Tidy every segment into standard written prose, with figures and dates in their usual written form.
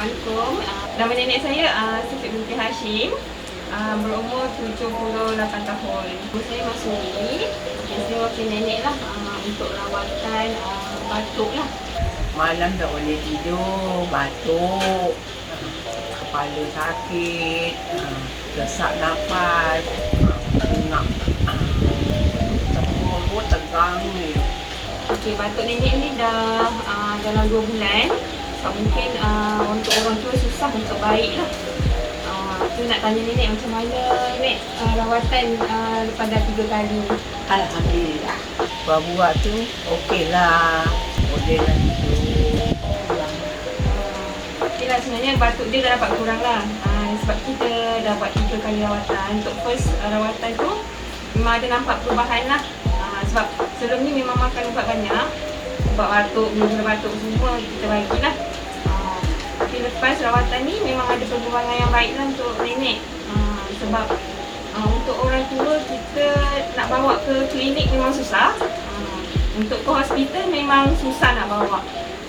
Assalamualaikum. Nama nenek saya Siti binti Hashim. Berumur 78 tahun. Saya Masuri. Saya wakil nenek lah untuk rawatan batuk lah. Malam tak boleh tidur, batuk, kepala sakit, sesak nafas, nak pun tegang ni. Okey, batuk nenek ni dah dalam 2 bulan. Mungkin untuk orang tua susah untuk baik lah. Tu nak tanya nenek macam mana nek rawatan lepas dah 3 kali. Alhamdulillah. Buat tu okey lah. Boleh lah tidur. Okey lah, sebenarnya batuk dia dah dapat kurang lah. Sebab kita dah buat 3 kali rawatan. Untuk first rawatan tu memang ada nampak perubahan lah. Sebab sebelum ni memang makan ubat banyak. Ubat batuk, minum batuk semua kita bagilah. Tapi lepas rawatan ni memang ada perkembangan yang baik lah untuk nenek. Sebab untuk orang tua kita nak bawa ke klinik memang susah. Untuk ke hospital memang susah nak bawa.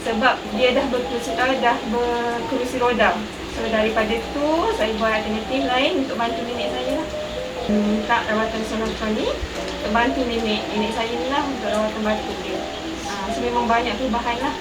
Sebab dia dah berkerusi roda. So daripada tu saya buat alternatif lain untuk bantu nenek saya lah. Minta rawatan sonatron ni untuk bantu nenek saya ni lah untuk rawatan batuk dia. So memang banyak perubahan lah.